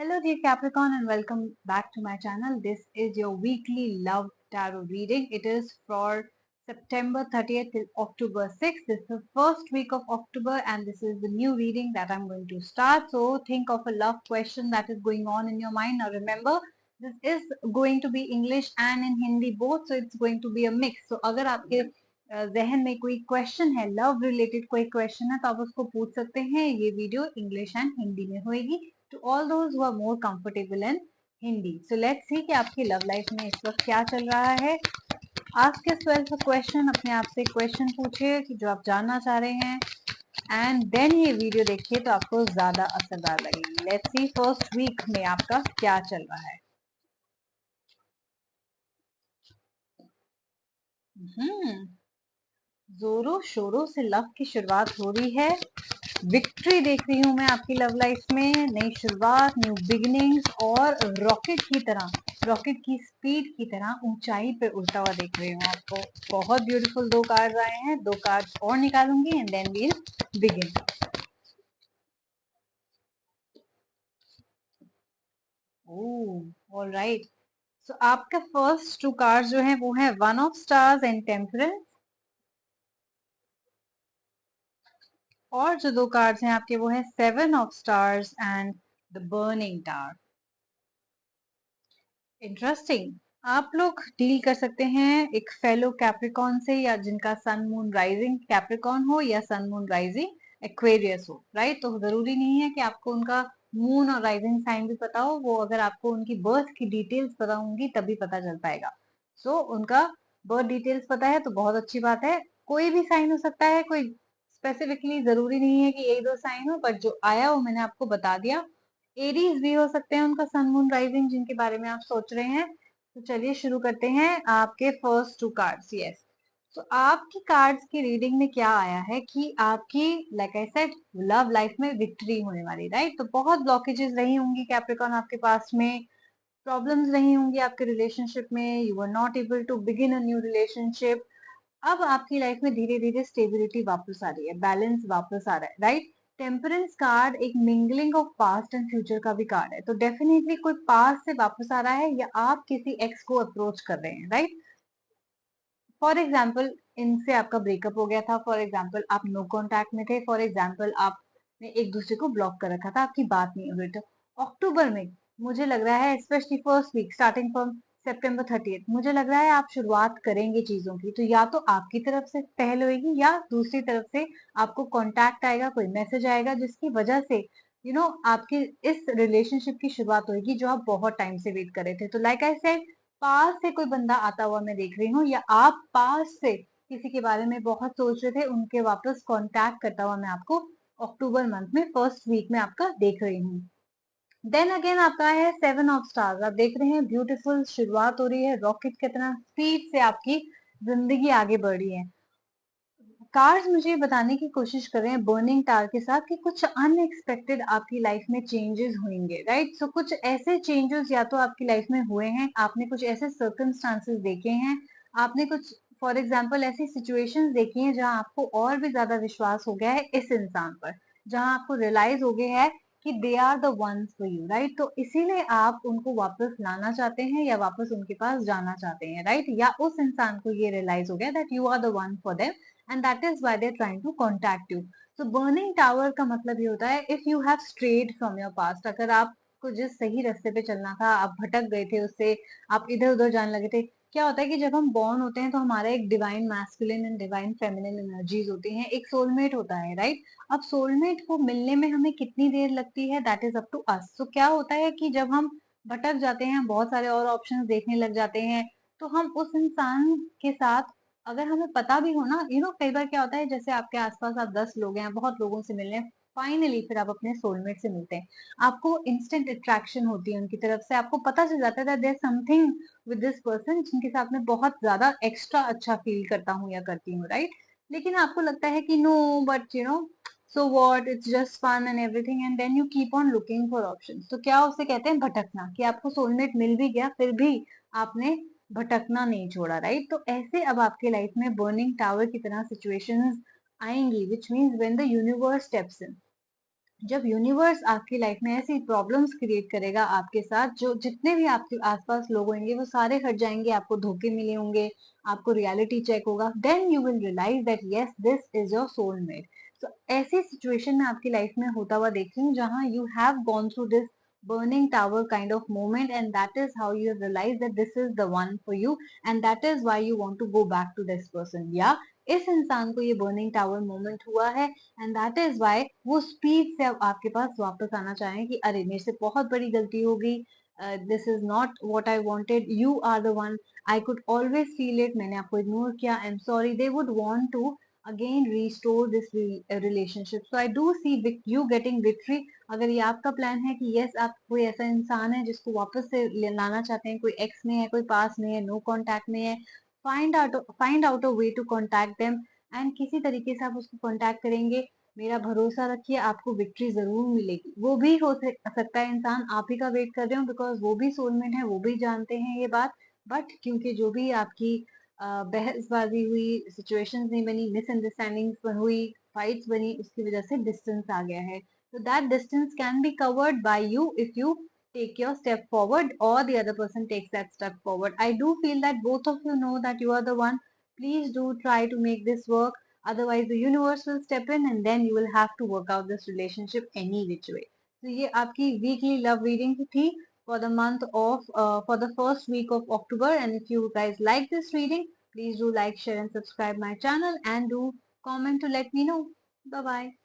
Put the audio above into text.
Hello, dear Capricorn, and welcome back to my channel. This is your weekly love tarot reading. It is for September 30th till October 6th. This is the first week of October, and this is the new reading that I'm going to start. So, think of a love question that is going on in your mind. Now, remember, this is going to be English and in Hindi both, so it's going to be a mix. So, अगर आपके जहन में कोई question है, love related कोई question है, तो आप उसको पूछ सकते हैं. ये वीडियो इंग्लिश एंड हिंदी में होगी to all those who are more comfortable in Hindi. So let's see कि आपकी लव लाइफ में इस वक्त क्या चल रहा है. Ask yourself a question, अपने आप से क्वेश्चन पूछिए कि जो आप जानना चाह रहे हैं, एंड देन ये वीडियो देखिए तो आपको ज्यादा असरदार लगेगी. लेट्स सी फर्स्ट वीक में आपका क्या चल रहा है. जोरों शोरों से लव की शुरुआत हो रही है. विक्ट्री देख रही हूं मैं आपकी लव लाइफ में. नई शुरुआत, न्यू बिगिनिंग्स और रॉकेट की तरह, रॉकेट की स्पीड की तरह ऊंचाई पे उड़ता हुआ देख रही हूँ आपको. बहुत ब्यूटीफुल दो कार्ड आए हैं. दो कार्ड और निकालूंगी and then we'll begin. Oh alright. So आपका फर्स्ट टू कार्ड जो है वो है one of stars and temperance. और जो दो कार्ड्स हैं आपके वो है seven of stars and the burning tower. Interesting. आप लोग डील कर सकते हैं एक फेलो कैप्रिकॉन से, या जिनका सन मून राइजिंग कैप्रिकॉन हो या सन मून राइजिंग एक्वेरियस हो. राइट. तो जरूरी नहीं है कि आपको उनका मून और राइजिंग साइन भी पता हो. वो अगर आपको उनकी बर्थ की डिटेल्स पता होंगी तभी पता चल पाएगा. सो उनका बर्थ डिटेल्स पता है तो बहुत अच्छी बात है. कोई भी साइन हो सकता है, कोई स्पेसिफिकली जरूरी नहीं है कि यही दो साइन हो, बट जो आया वो मैंने आपको बता दिया. एरीज भी हो सकते हैं उनका सन मून राइजिंग, जिनके बारे में आप सोच रहे हैं. तो चलिए शुरू करते हैं आपके फर्स्ट टू कार्ड्स. यस. तो आपकी कार्ड्स की रीडिंग में क्या आया है कि आपकी, like I said, love life में विक्ट्री होने वाली. राइट. तो बहुत ब्लॉकेजेस रही होंगी कैप्रिकॉन आपके पास में. प्रॉब्लम्स रही होंगी आपके रिलेशनशिप में. You are not able to begin a new relationship. अब आपकी लाइफ में धीरे धीरे स्टेबिलिटी वापस आ रही है, बैलेंस वापस आ रहा है. राइट. टेम्परेंस कार्ड एक mingling of past and future का भी कार्ड है. तो डेफिनेटली कोई पास्ट से वापस आ रहा है, या आप किसी एक्स को अप्रोच कर रहे हैं. राइट. फॉर एग्जाम्पल, इनसे आपका ब्रेकअप हो गया था. फॉर एग्जाम्पल, आप नो कॉन्टैक्ट में थे. फॉर एग्जाम्पल, आपने एक दूसरे को ब्लॉक कर रखा था, आपकी बात नहीं हो रही. तो अक्टूबर में मुझे लग रहा है, specially first week starting from September 30th, मुझे लग रहा है आप शुरुआत करेंगे चीजों की. तो या तो आपकी तरफ से पहल होगी, या दूसरी तरफ से आपको कांटेक्ट आएगा, कोई मैसेज आएगा, जिसकी वजह से आपकी इस रिलेशनशिप की शुरुआत होगी जो आप बहुत टाइम से वेट कर रहे थे. तो लाइक आई सेड, पास से कोई बंदा आता हुआ मैं देख रही हूँ, या आप पास से किसी के बारे में बहुत सोच रहे थे, उनके वापस कांटेक्ट करता हुआ मैं आपको अक्टूबर मंथ में फर्स्ट वीक में आपका देख रही हूँ. देन अगेन आपका है सेवन ऑफ स्टार्स. आप देख रहे हैं ब्यूटीफुल शुरुआत हो रही है, रॉकेट की तरह स्पीड से आपकी जिंदगी आगे बढ़ रही है. कार्ड्स मुझे बताने की कोशिश कर रहे हैं बर्निंग टावर के साथ कि कुछ अनएक्सपेक्टेड आपकी लाइफ में चेंजेस होंगे. राइट. सो कुछ ऐसे चेंजेस या तो आपकी लाइफ में हुए हैं, आपने कुछ ऐसे सर्कमस्टांसेस देखे हैं, आपने कुछ, फॉर एग्जाम्पल, ऐसी सिचुएशंस देखी हैं जहां आपको और भी ज्यादा विश्वास हो गया है इस इंसान पर, जहां आपको रियलाइज हो गया है कि they are the ones for you. Right. तो इसीलिए आप उनको वापस लाना चाहते हैं, या वापस उनके पास जाना चाहते हैं. राइट. या उस इंसान को ये रियलाइज हो गया that you are the one for them, and that is why they're trying to contact you. So burning tower का मतलब ये होता है if you have strayed from your past. अगर आपको जिस सही रास्ते पे चलना था आप भटक गए थे उससे, आप इधर उधर जाने लगे थे. क्या होता है कि जब हम बॉर्न होते हैं तो हमारा एक divine masculine and divine feminine energies होती हैं, एक सोलमेट होता है. राइट. अब सोलमेट को मिलने में हमें कितनी देर लगती है, that is up to us. तो क्या होता है कि जब हम भटक जाते हैं, बहुत सारे और ऑप्शंस देखने लग जाते हैं, तो हम उस इंसान के साथ, अगर हमें पता भी हो ना, कई बार क्या होता है, जैसे आपके आसपास आप 10 लोग हैं, बहुत लोगों से मिलने, फाइनली फिर आप अपने सोलमेट से मिलते हैं, आपको इंस्टेंट अट्रैक्शन होती है उनकी तरफ से, आपको पता चल जाता है there something with this person जिनके साथ में बहुत ज्यादा एक्स्ट्रा अच्छा फील करता हूँ या करती हूँ. राइट. लेकिन आपको लगता है कि no, but so what, it's just fun and everything, and then you keep on looking for options. तो क्या उसे कहते हैं भटकना, कि आपको सोलमेट मिल भी गया फिर भी आपने भटकना नहीं छोड़ा. राइट. तो ऐसे अब आपके लाइफ में बर्निंग टावर की तरह सिचुएशंस आएंगी, which means when the universe steps in. जब यूनिवर्स आपकी लाइफ में ऐसी प्रॉब्लम्स क्रिएट करेगा आपके साथ, जो जितने भी आपके आसपास लोग होंगे वो सारे हट जाएंगे, आपको धोखे मिले होंगे, आपको रियलिटी चेक होगा, then you will realise that yes this is your soulmate. तो ऐसी सिचुएशन में आपकी लाइफ में होता हुआ देख रही हूँ जहाँ you have gone through this burning tower kind of moment, and that is how you realize that this is the one for you, and that is why you want to go back to this person, या इस इंसान को ये burning tower moment हुआ है, and that is why वो speed से अब आपके पास वापस आना चाहें कि अरे मेरे से बहुत बड़ी गलती हो गई, this is not what I wanted, you are the one, I could always feel it, मैंने आपको इग्नोर किया, I am sorry, they would want to again restore this relationship. So I do see you getting victory. अगर ये आपका plan है कि yes आप कोई ऐसा इंसान है जिसको वापस से लाना चाहते हैं, कोई एक्स में है, कोई पास में है, नो कॉन्टैक्ट में है, find out a way to contact them, and किसी तरीके से आप उसको कांटेक्ट करेंगे, मेरा भरोसा रखिए आपको विक्ट्री जरूर मिलेगी। वो भी हो सकता है इंसान आप ही का वेट कर रहे हो, बिकॉज वो भी सोलमेट है, वो भी जानते हैं ये बात, बट क्योंकि जो भी आपकी बहसबाजी हुई, सिचुएशंस नहीं बनी, मिसअंडरस्टैंडिंग्स हुई, फाइट्स बनी, उसकी वजह से डिस्टेंस आ गया है। So that distance can be covered by you if you take your step forward or the other person takes that step forward. I do feel that both of you know that you are the one. Please do try to make this work. Otherwise, the universe will step in and then you will have to work out this relationship any which way. So ये आपकी weekly love reading थी for the month of for the first week of October. And if you guys like this reading, please do like, share, and subscribe my channel and do comment to let me know. Bye bye.